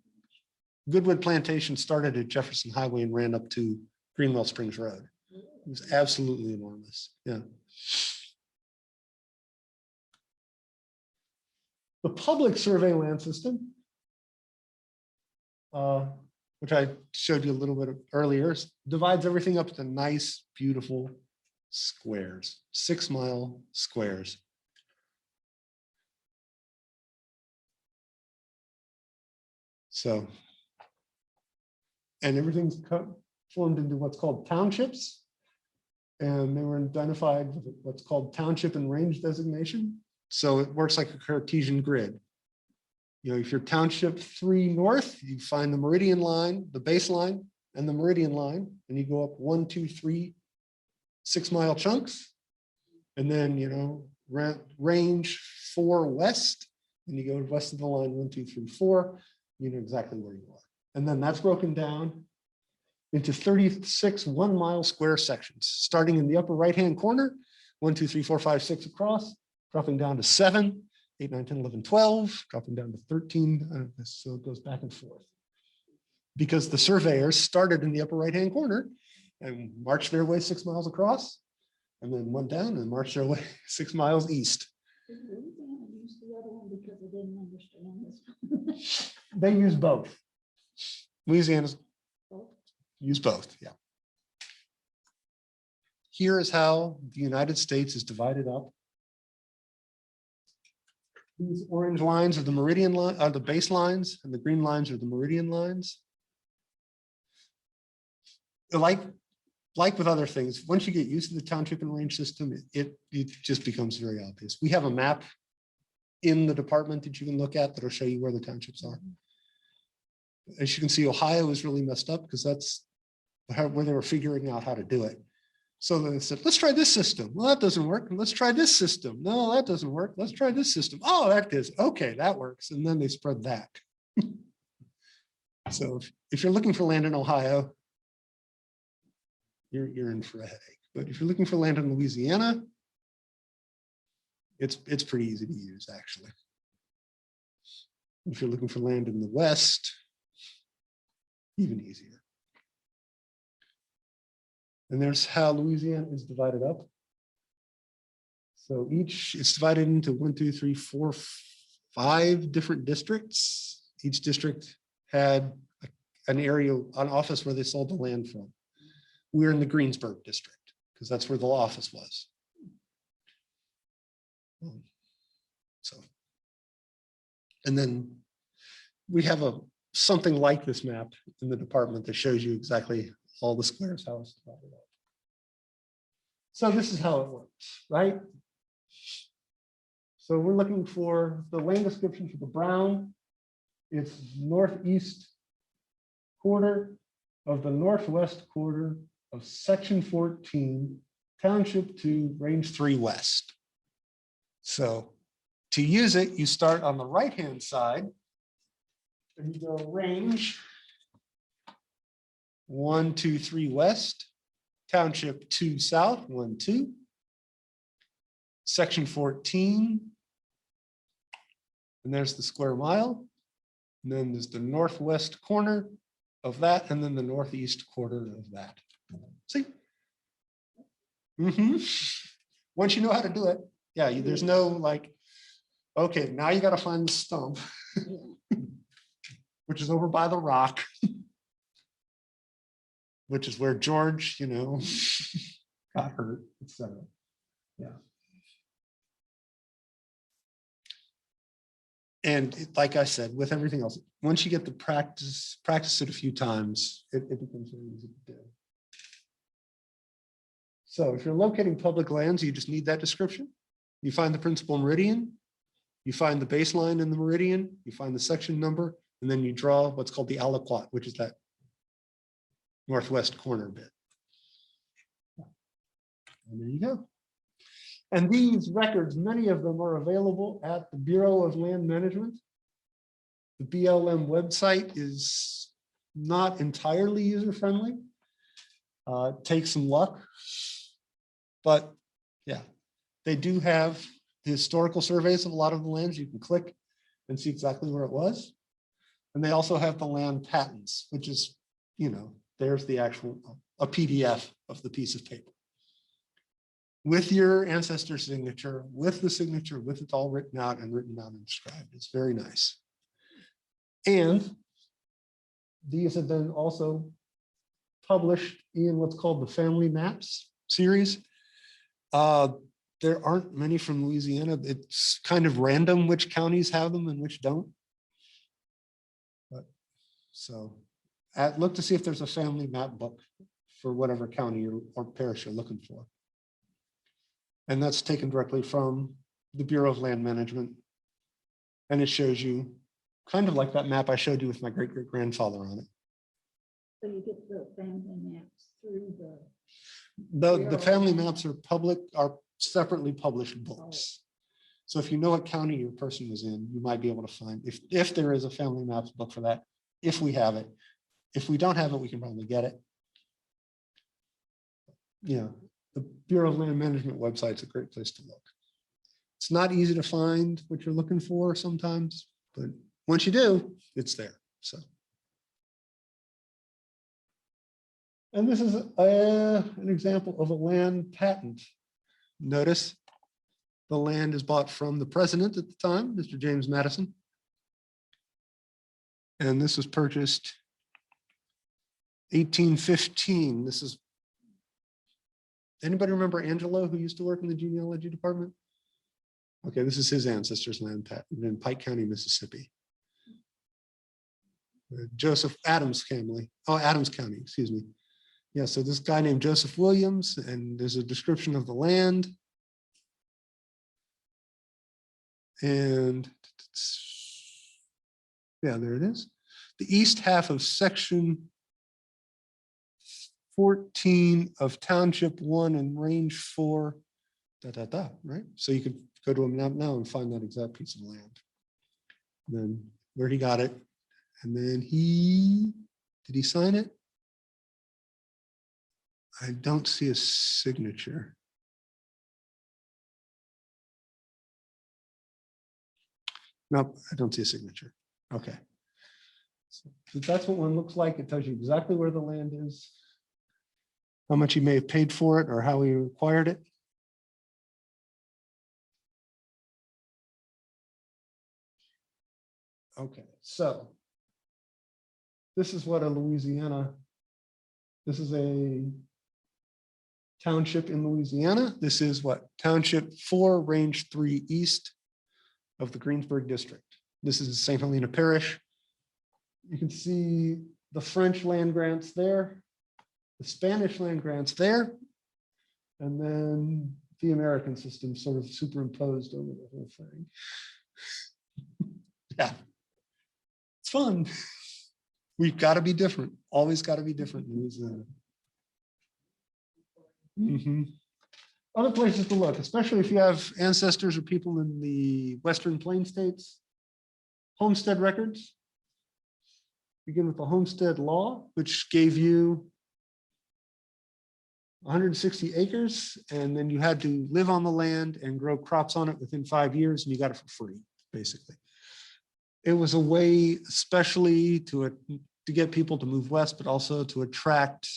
Speaker 1: Goodwood Plantation started at Jefferson Highway and ran up to Greenwell Springs Road. It was absolutely enormous. Yeah. The public survey land system, which I showed you a little bit earlier, divides everything up into nice, beautiful squares, 6-mile squares. So, and everything's formed into what's called townships. And they were identified with what's called township and range designation. So it works like a Cartesian grid. You know, if you're township 3 north, you find the meridian line, the baseline, and the meridian line, and you go up 1, 2, 3, 6-mile chunks. And then, you know, range 4 west, and you go west of the line 1, 2, 3, 4, you know exactly where you are. And then that's broken down into 36 1-mile square sections, starting in the upper right-hand corner, 1, 2, 3, 4, 5, 6 across, dropping down to 7, 8, 9, 10, 11, 12, dropping down to 13. So it goes back and forth. Because the surveyors started in the upper right-hand corner and marched their way 6 miles across, and then went down and marched their way 6 miles east.
Speaker 6: Louisiana used the other one because they didn't understand this.
Speaker 1: They use both. Louisiana's
Speaker 6: Both.
Speaker 1: use both, yeah. Here is how the United States is divided up. These orange lines are the meridian line, are the baselines, and the green lines are the meridian lines. Like with other things, once you get used to the township and range system, it just becomes very obvious. We have a map in the department that you can look at that'll show you where the townships are. As you can see, Ohio is really messed up because that's where they were figuring out how to do it. So then they said, let's try this system. Well, that doesn't work. Let's try this system. No, that doesn't work. Let's try this system. Oh, that does. Okay, that works. And then they spread that. So if you're looking for land in Ohio, you're in for a headache. But if you're looking for land in Louisiana, it's pretty easy to use, actually. If you're looking for land in the West, even easier. And there's how Louisiana is divided up. So it's divided into 1, 2, 3, 4, 5 different districts. Each district had an area, an office where they sold the land from. We're in the Greensburg district because that's where the office was. So, and then we have something like this map in the department that shows you exactly all the squares, how it's divided up. So this is how it works, right? So we're looking for the land description for the brown. It's northeast quarter of the northwest quarter of section 14, township 2, range 3 west. So to use it, you start on the right-hand side and you go range 1, 2, 3 west, township 2 south, 1, 2, section 14, and there's the square mile. And then there's the northwest corner of that, and then the northeast quarter of that. See? Once you know how to do it, yeah, there's no like, okay, now you got to find the stump, which is over by the rock, which is where George, got hurt, etc. Yeah. And like I said, with everything else, once you get the practice it a few times, it becomes very easy to do. So if you're locating public lands, you just need that description. You find the principal meridian, you find the baseline in the meridian, you find the section number, and then you draw what's called the aliquot, which is that northwest corner bit. And there you go. And these records, many of them are available at the Bureau of Land Management. The BLM website is not entirely user-friendly. It takes some luck. But yeah, they do have the historical surveys of a lot of the lands. You can click and see exactly where it was. And they also have the land patents, which is, there's the actual, a PDF of the piece of paper. With your ancestor signature, with the signature, with it all written out and described. It's very nice. And these have been also published in what's called the Family Maps series. There aren't many from Louisiana. It's kind of random which counties have them and which don't. But so look to see if there's a family map book for whatever county or parish you're looking for. And that's taken directly from the Bureau of Land Management. And it shows you kind of like that map I showed you with my great-great-grandfather on it.
Speaker 6: So you get the family maps through
Speaker 1: The family maps are separately published books. So if you know what county your person was in, you might be able to find, if there is a family maps book for that, if we have it. If we don't have it, we can probably get it. Yeah, the Bureau of Land Management website's a great place to look. It's not easy to find what you're looking for sometimes, but once you do, it's there, so. And this is an example of a land patent. Notice the land is bought from the president at the time, Mr. James Madison. And this was purchased 1815. This is, anybody remember Angelo, who used to work in the genealogy department? Okay, this is his ancestors' land patent in Pike County, Mississippi. Joseph Adams family, Adams County, excuse me. Yeah, so this guy named Joseph Williams, and there's a description of the land. And yeah, there it is. The east half of section 14 of Township 1 and Range 4, right? So you could go to a map now and find that exact piece of land. And then where he got it. And then did he sign it? I don't see a signature. Nope, I don't see a signature. Okay. So that's what one looks like. It tells you exactly where the land is, how much he may have paid for it, or how he acquired it. Okay, so this is what a Louisiana, this is a township in Louisiana. This is what Township 4, Range 3 east of the Greensburg district. This is St. Helena Parish. You can see the French land grants there, the Spanish land grants there, and then the American system sort of superimposed over the whole thing. Yeah, it's fun. We've got to be different, always got to be different in Louisiana. Other places to look, especially if you have ancestors or people in the Western Plain states. Homestead Records. Begin with the Homestead Law, which gave you 160 acres, and then you had to live on the land and grow crops on it within 5 years, and you got it for free, basically. It was a way, especially to get people to move west, but also to attract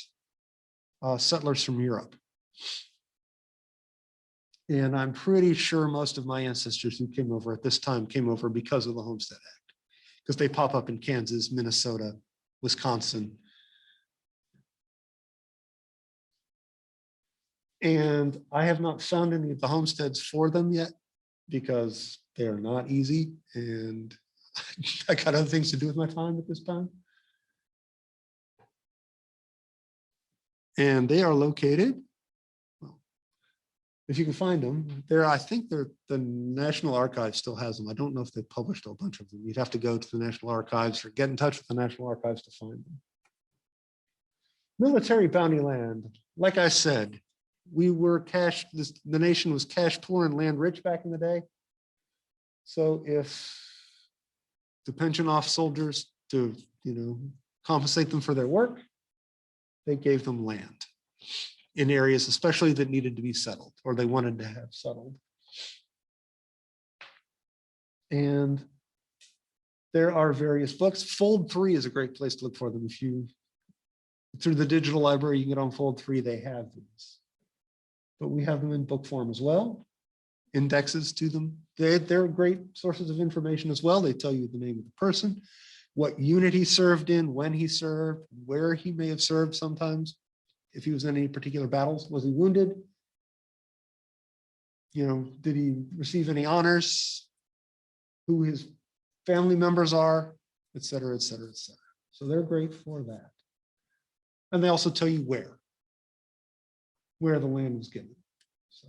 Speaker 1: settlers from Europe. And I'm pretty sure most of my ancestors who came over at this time came over because of the Homestead Act, because they pop up in Kansas, Minnesota, Wisconsin. And I have not found any of the homesteads for them yet because they're not easy. And I got other things to do with my time at this time. And they are located, well, if you can find them, I think the National Archives still has them. I don't know if they've published a bunch of them. You'd have to go to the National Archives or get in touch with the National Archives to find them. Military bounty land, like I said, we were the nation was cash poor and land rich back in the day. So if the pension off soldiers to, compensate them for their work, they gave them land in areas, especially that needed to be settled or they wanted to have settled. And there are various books. Fold 3 is a great place to look for them. If you, through the digital library, you can get on Fold 3, they have these. But we have them in book form as well, indexes to them. They're great sources of information as well. They tell you the name of the person, what unit he served in, when he served, where he may have served sometimes, if he was in any particular battles. Was he wounded? Did he receive any honors? Who his family members are, et cetera, et cetera, et cetera. So they're great for that. And they also tell you where the land was given. So.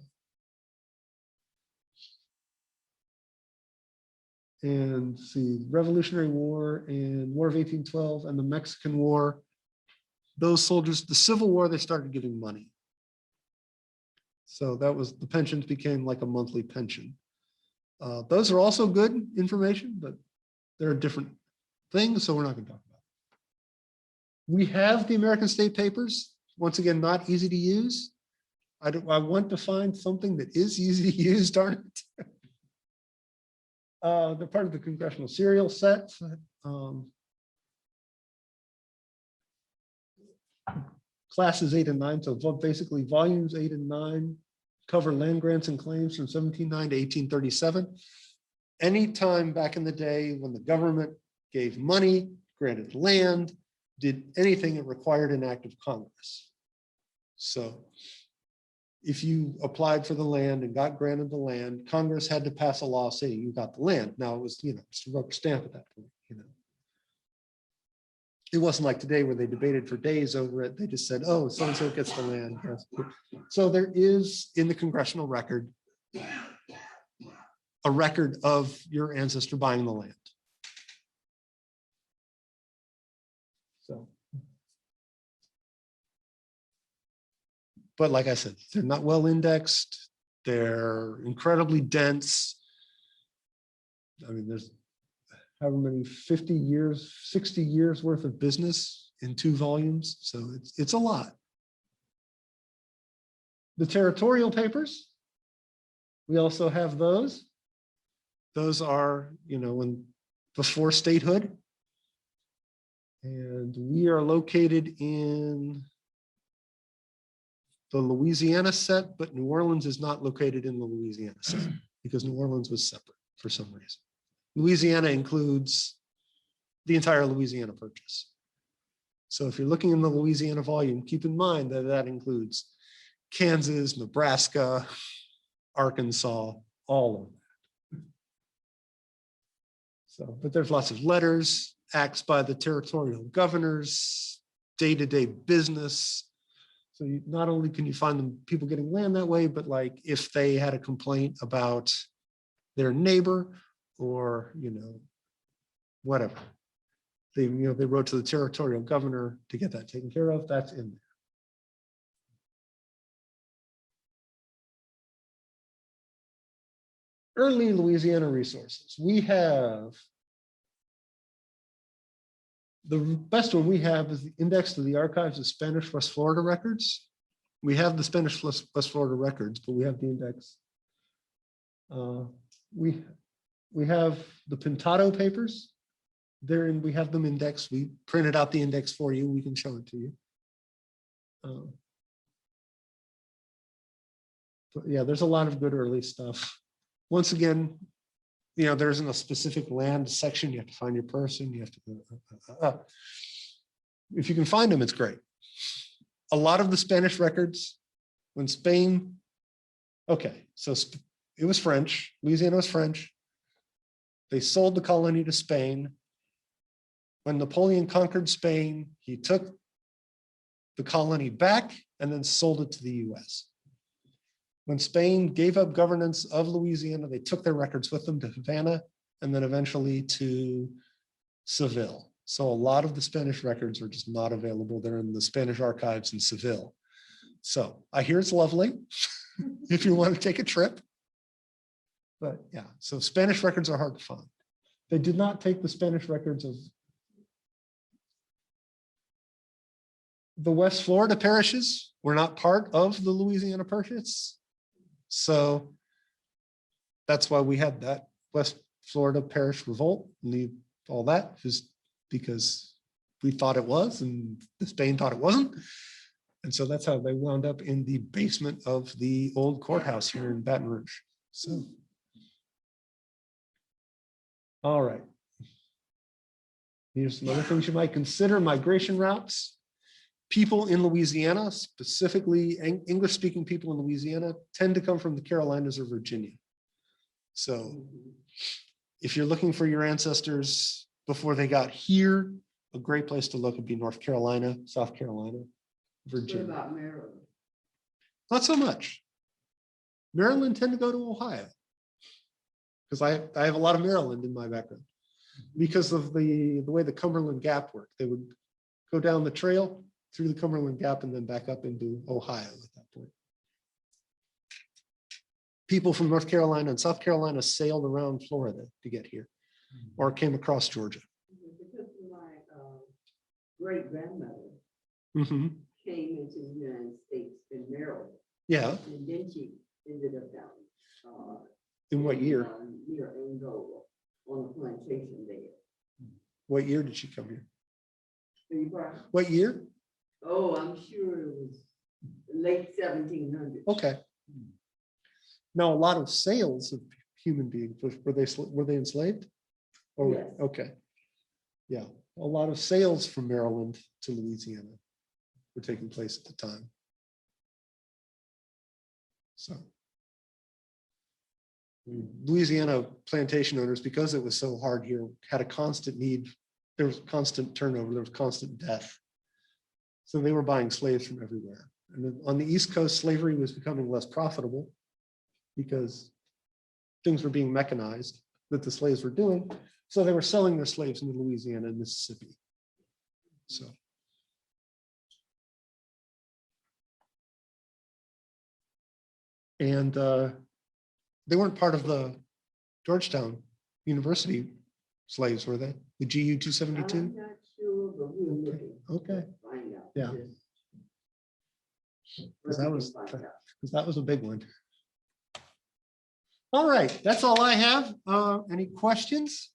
Speaker 1: And see, Revolutionary War and War of 1812 and the Mexican War, those soldiers, the Civil War, they started giving money. So that was, the pensions became like a monthly pension. Those are also good information, but they're different things, so we're not going to talk about it. We have the American State Papers. Once again, not easy to use. I want to find something that is easy to use, darn it. They're part of the congressional serial set. Classes 8 and 9, so basically volumes 8 and 9 cover land grants and claims from 1709 to 1837. Anytime back in the day when the government gave money, granted land, did anything that required an act of Congress. So if you applied for the land and got granted the land, Congress had to pass a law saying you got the land. Now it was, just a rubber stamp at that point, It wasn't like today where they debated for days over it. They just said, oh, so-and-so gets the land. Yes. So there is in the congressional record, a record of your ancestor buying the land. So. But like I said, they're not well indexed. They're incredibly dense. I mean, there's however many 50 years, 60 years worth of business in 2 volumes. So it's a lot. The Territorial Papers, we also have those. Those are, when before statehood. And we are located in the Louisiana set, but New Orleans is not located in the Louisiana set because New Orleans was separate for some reason. Louisiana includes the entire Louisiana purchase. So if you're looking in the Louisiana volume, keep in mind that that includes Kansas, Nebraska, Arkansas, all of that. So, but there's lots of letters, acts by the territorial governors, day-to-day business. So not only can you find them people getting land that way, but like if they had a complaint about their neighbor or, whatever, they wrote to the territorial governor to get that taken care of. That's in there. Early Louisiana resources. We have the best one we have is the Index to the Archives of Spanish West Florida Records. We have the Spanish West Florida Records, but we have the index. We have the Pintado Papers. Therein we have them indexed. We printed out the index for you. We can show it to you. But yeah, there's a lot of good early stuff. Once again, there isn't a specific land section. You have to find your person. You have to. If you can find them, it's great. A lot of the Spanish records, when Spain, okay, so it was French. Louisiana was French. They sold the colony to Spain. When Napoleon conquered Spain, he took the colony back and then sold it to the US. When Spain gave up governance of Louisiana, they took their records with them to Havana and then eventually to Seville. So a lot of the Spanish records are just not available. They're in the Spanish archives in Seville. So I hear it's lovely if you want to take a trip. But yeah, so Spanish records are hard to find. They did not take the Spanish records of the West Florida parishes, were not part of the Louisiana purchase. So that's why we had that West Florida Parish revolt and all that, just because we thought it was and Spain thought it wasn't. And so that's how they wound up in the basement of the old courthouse here in Baton Rouge. So, all right. Here's some other things you might consider: migration routes. People in Louisiana, specifically English-speaking people in Louisiana, tend to come from the Carolinas or Virginia. So if you're looking for your ancestors before they got here, a great place to look would be North Carolina, South Carolina, Virginia.
Speaker 3: What about Maryland?
Speaker 1: Not so much. Maryland tend to go to Ohio because I have a lot of Maryland in my background because of the way the Cumberland Gap worked. They would go down the trail through the Cumberland Gap and then back up into Ohio at that point. people from North Carolina and South Carolina sailed around Florida to get here or came across Georgia.
Speaker 3: Because my great grandmother
Speaker 1: Mhm.
Speaker 3: came into the United States in Maryland,
Speaker 1: Yeah,
Speaker 3: and then she ended up down.
Speaker 1: in what year?
Speaker 3: Near Angola, on a plantation there.
Speaker 1: What year did she come here?
Speaker 3: So you brought-
Speaker 1: What year?
Speaker 3: Oh, I'm sure it was late 1700s.
Speaker 1: Okay. Now, a lot of sales of human beings, were they enslaved? Or,
Speaker 3: Yes.
Speaker 1: okay. Yeah, a lot of sales from Maryland to Louisiana were taking place at the time. So. Louisiana plantation owners, because it was so hard here, had a constant need. There was constant turnover, there was constant death. So they were buying slaves from everywhere. And then on the East Coast, slavery was becoming less profitable because things were being mechanized that the slaves were doing. So they were selling their slaves into Louisiana and Mississippi. So. And they weren't part of the Georgetown University slaves, were they? The GU 272?
Speaker 3: I'm not sure, but we're looking.
Speaker 1: Okay.
Speaker 3: to Find out.
Speaker 1: Yeah.
Speaker 3: Just-
Speaker 1: Because that was,
Speaker 3: find out.
Speaker 1: because that was a big one. All right, that's all I have. Any questions?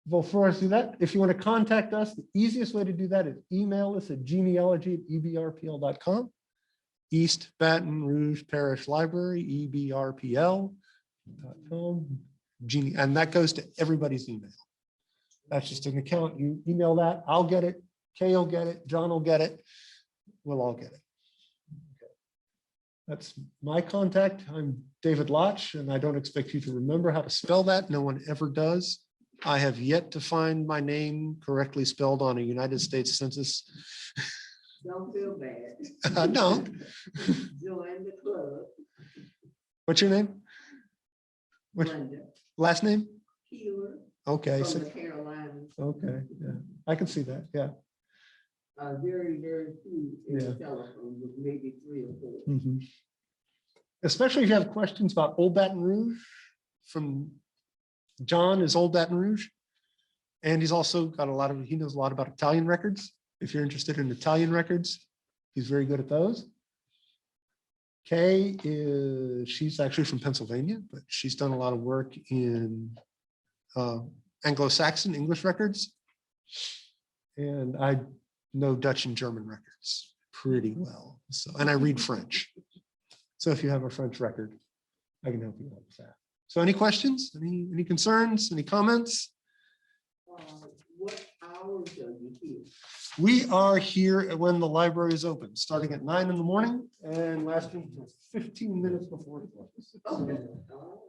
Speaker 1: Before I do that, if you want to contact us, the easiest way to do that is email us at genealogy@ebrpl.com. East Baton Rouge Parish Library, ebrpl.com. And that goes to everybody's email. That's just an account. You email that, I'll get it, Kay will get it, John will get it. We'll all get it. Okay. That's my contact. I'm David Lotch, and I don't expect you to remember how to spell that. No one ever does. I have yet to find my name correctly spelled on a United States Census.
Speaker 3: Don't feel bad.
Speaker 1: I don't.
Speaker 3: Join the club.
Speaker 1: What's your name? Which
Speaker 3: Linda
Speaker 1: last name?
Speaker 3: Keeler
Speaker 1: Okay,
Speaker 3: from
Speaker 1: so,
Speaker 3: the Carolinas.
Speaker 1: okay, yeah, I can see that, yeah.
Speaker 3: Very, very few in
Speaker 1: Yeah.
Speaker 3: the telephone, with maybe 3 or 4.
Speaker 1: Mhm. Especially if you have questions about Old Baton Rouge from John is Old Baton Rouge. And he's also got he knows a lot about Italian records. If you're interested in Italian records, he's very good at those. Kay she's actually from Pennsylvania, but she's done a lot of work in Anglo-Saxon English records. And I know Dutch and German records pretty well. So, and I read French. So if you have a French record, I can help you out with that. So any questions, any concerns, any comments?
Speaker 3: What hours are you here?
Speaker 1: We are here when the library is open, starting at 9 in the morning and lasting for 15 minutes before it closes.
Speaker 3: Okay. Oh,